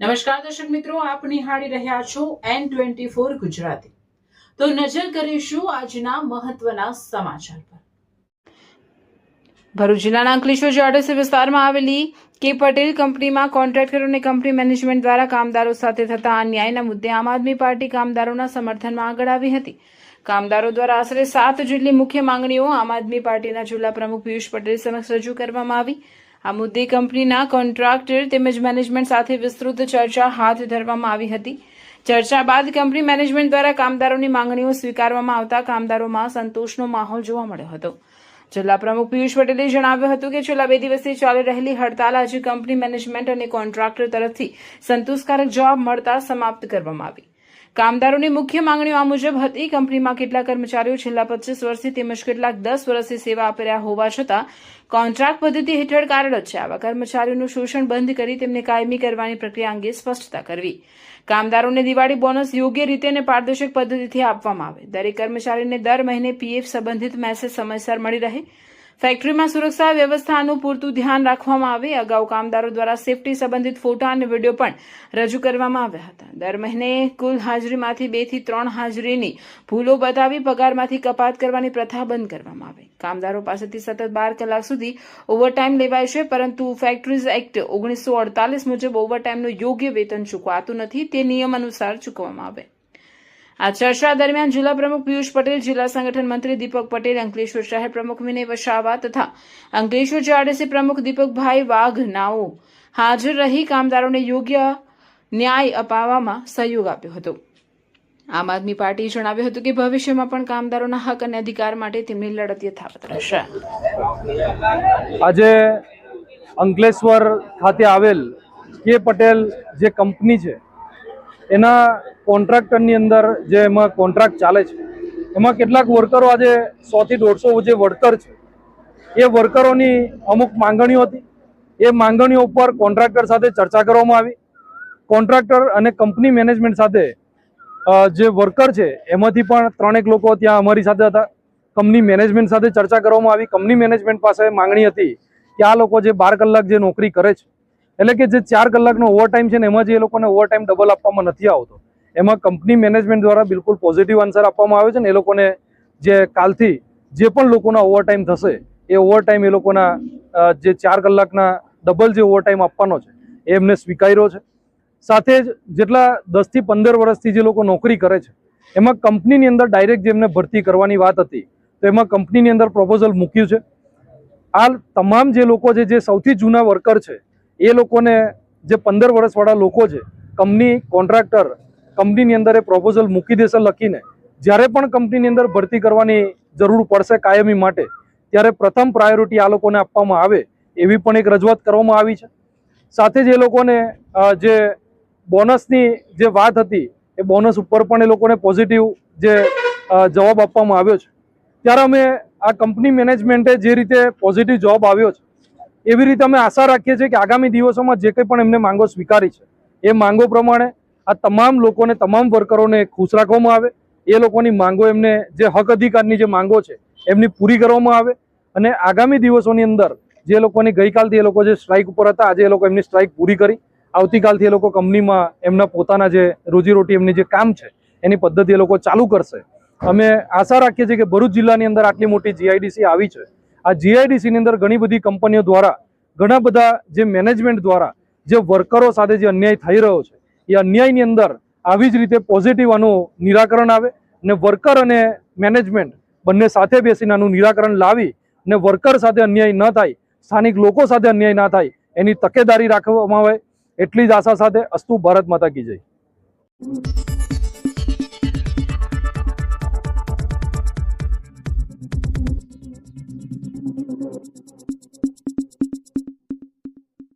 નમસ્કાર દર્શક મિત્રો, આપ નિહાળી રહ્યા છો N24 ગુજરાતી। તો નજર કરીશું આજના મહત્વના સમાચાર પર। ભરૂચ જિલ્લાના અંકલેશ્વર જીઆઈડીસી વિસ્તારમાં આવેલી કે પટેલ કંપનીમાં કોન્ટ્રાક્ટર અને કંપની મેનેજમેન્ટ દ્વારા કામદારો સાથે થતા અન્યાયના મુદ્દે આમ આદમી પાર્ટી કામદારોના સમર્થનમાં આગળ આવી હતી। કામદારો દ્વારા આશરે 7 જેટલી મુખ્ય માંગણીઓ આમ આદમી પાર્ટીના જિલ્લા પ્રમુખ પિયુષ પટેલ સમક્ષ રજૂ કરવામાં આવી। આ મુદ્દે કંપનીના કોન્ટ્રાક્ટર તેમજ મેનેજમેન્ટ સાથે વિસ્તૃત ચર્ચા હાથ ધરવામાં આવી હતી। ચર્ચા બાદ કંપની મેનેજમેન્ટ દ્વારા કામદારોની માંગણીઓ સ્વીકારવામાં આવતા કામદારોમાં સંતોષનો માહોલ જોવા મળ્યો હતો। જિલ્લા પ્રમુખ પિયુષ પટેલે જણાવ્યું હતું કે છેલ્લા 2 દિવસથી ચાલી રહેલી હડતાલ આજે કંપની મેનેજમેન્ટ અને કોન્ટ્રાક્ટર તરફથી સંતોષકારક જવાબ મળતા સમાપ્ત કરવામાં આવી। કામદારોની મુખ્ય માંગણીઓ આ મુજબ હતી। કંપનીમાં કેટલાક કર્મચારીઓ છેલ્લા 25 વર્ષથી તેમજ કેટલાક 10 વર્ષથી સેવા આપી રહ્યા હોવા છતાં કોન્ટ્રાક્ટ પદ્ધતિ હેઠળ કાર્યરત છે। આવા કર્મચારીઓનું શોષણ બંધ કરી તેમને કાયમી કરવાની પ્રક્રિયા અંગે સ્પષ્ટતા કરવી। કામદારોને દિવાળી બોનસ યોગ્ય રીતે અને પારદર્શક પદ્ધતિથી આપવામાં આવે। દરેક કર્મચારીને દર મહિને પીએફ સંબંધિત મેસેજ સમયસર મળી રહે। ફેક્ટરીમાં સુરક્ષા વ્યવસ્થાનું પૂરતું ધ્યાન રાખવામાં આવે। અગાઉ કામદારો દ્વારા સેફટી સંબંધિત ફોટા અને વિડીયો પણ રજૂ કરવામાં આવ્યા હતા। દર મહિને કુલ હાજરીમાંથી 2 થી 3 હાજરીની ભૂલો બતાવી પગારમાંથી કપાત કરવાની પ્રથા બંધ કરવામાં આવે। કામદારો પાસેથી સતત 12 કલાક સુધી ઓવરટાઈમ લેવાય છે, પરંતુ ફેક્ટરીઝ એક્ટ 1948 મુજબ ઓવરટાઈમનું યોગ્ય વેતન ચૂકવાતું નથી, તે નિયમ અનુસાર ચૂકવવામાં આવે। આ ચર્ચા દરમિયાન જિલ્લા પ્રમુખ પિયુષ પટેલ, જિલ્લા સંગઠન મંત્રી દીપક પટેલ, અંકલેશ્વર શહેર પ્રમુખ વિનય વસાવા તથા અંકલેશ્વર જીઆઈડીસી પ્રમુખ દીપકભાઈ વાઘનાઓ હાજર રહી કામદારોને યોગ્ય ન્યાય અપાવવામાં સહયોગ આપ્યો હતો। આમ આદમી પાર્ટીએ જણાવ્યું હતું કે ભવિષ્યમાં પણ કામદારોના હક અને અધિકાર માટે તેમની લડત યથાવત રહેશે। આજે અંકલેશ્વર ખાતે આવેલ કે પટેલ જે કંપની છે એના કોન્ટ્રાક્ટરની અંદર જે એમાં કોન્ટ્રાક્ટ ચાલે છે એમાં કેટલાક વર્કરો આજે 100 થી 150 જે વર્કર છે એ વર્કરોની અમુક માંગણીઓ હતી। એ માંગણીઓ ઉપર કોન્ટ્રાક્ટર સાથે ચર્ચા કરવામાં આવી। કોન્ટ્રાક્ટર અને કંપની મેનેજમેન્ટ સાથે જે વર્કર છે એમાંથી પણ 3 લોકો ત્યાં અમારી સાથે હતા। કંપની મેનેજમેન્ટ સાથે ચર્ચા કરવામાં આવી। કંપની મેનેજમેન્ટ પાસે માંગણી હતી કે આ લોકો જે 12 કલાક જે નોકરી કરે છે, એટલે કે જે 4 કલાકનો ઓવરટાઈમ છે ને એમાં જે એ લોકોને ઓવરટાઈમ ડબલ આપવામાં નથી આવતો, એમાં કંપની મેનેજમેન્ટ દ્વારા બિલકુલ પોઝિટિવ આન્સર આપવામાં આવે છે ને એ લોકોને જે કાલથી જે પણ લોકોના ઓવરટાઈમ થશે એ ઓવરટાઈમ એ લોકોના જે 4 કલાકના ડબલ જે ઓવરટાઈમ આપવાનો છે એ એમને સ્વીકાર્યો છે। સાથે જ જેટલા 10 થી 15 વર્ષથી જે લોકો નોકરી કરે છે એમાં કંપનીની અંદર ડાયરેક્ટ જેમને ભરતી કરવાની વાત હતી તો એમાં કંપનીની અંદર પ્રપોઝલ મૂક્યું છે। આ તમામ જે લોકો છે જે સૌથી જૂના વર્કર છે એ લોકોને જે 15 વર્ષવાળા લોકો છે કંપની કોન્ટ્રાક્ટર કંપનીની અંદર એ પ્રપોઝલ મૂકી દેશે લખીને। જ્યારે પણ કંપનીની અંદર ભરતી કરવાની જરૂર પડશે કાયમી માટે ત્યારે પ્રથમ પ્રાયોરિટી આ લોકોને આપવામાં આવે એવી પણ એક રજૂઆત કરવામાં આવી છે। સાથે જ એ લોકોને જે બોનસની જે વાત હતી એ બોનસ ઉપર પણ એ લોકોને પોઝિટિવ જે જવાબ આપવામાં આવ્યો છે। ત્યારે અમે આ કંપની મેનેજમેન્ટે જે રીતે પોઝિટિવ જવાબ આવ્યો છે એવી રીતે અમે આશા રાખીએ છીએ કે આગામી દિવસોમાં જે કંઈ પણ એમને માંગો સ્વીકારી છે એ માંગો પ્રમાણે આ તમામ લોકોને, તમામ વર્કરોને ખુશ રાખવામાં આવે। એ લોકોની માંગો, એમને જે હક અધિકારની જે માંગો છે એમની પૂરી કરવામાં આવે અને આગામી દિવસોની અંદર જે લોકોની ગઈકાલથી એ લોકો જે સ્ટ્રાઇક ઉપર હતા આજે એ લોકો એમની સ્ટ્રાઇક પૂરી કરી આવતીકાલથી એ લોકો કંપનીમાં એમના પોતાના જે રોજીરોટી એમની જે કામ છે એની પદ્ધતિ એ લોકો ચાલુ કરશે। અમે આશા રાખીએ છીએ કે ભરૂચ જિલ્લાની અંદર આટલી મોટી જીઆઈડીસી આવી છે। આ જીઆઈડીસીની અંદર ઘણી બધી કંપનીઓ દ્વારા, ઘણા બધા જે મેનેજમેન્ટ દ્વારા જે વર્કરો સાથે જે અન્યાય થઈ રહ્યો છે એ અન્યાયની અંદર આવી જ રીતે પોઝિટિવ આનું નિરાકરણ આવે અને વર્કર અને મેનેજમેન્ટ બંને સાથે બેસીને આનું નિરાકરણ લાવી અને વર્કર સાથે અન્યાય ન થાય, સ્થાનિક લોકો સાથે અન્યાય ના થાય એની તકેદારી રાખવામાં આવે, એટલી જ આશા સાથે અસ્તુ ભારત માતા કી જય।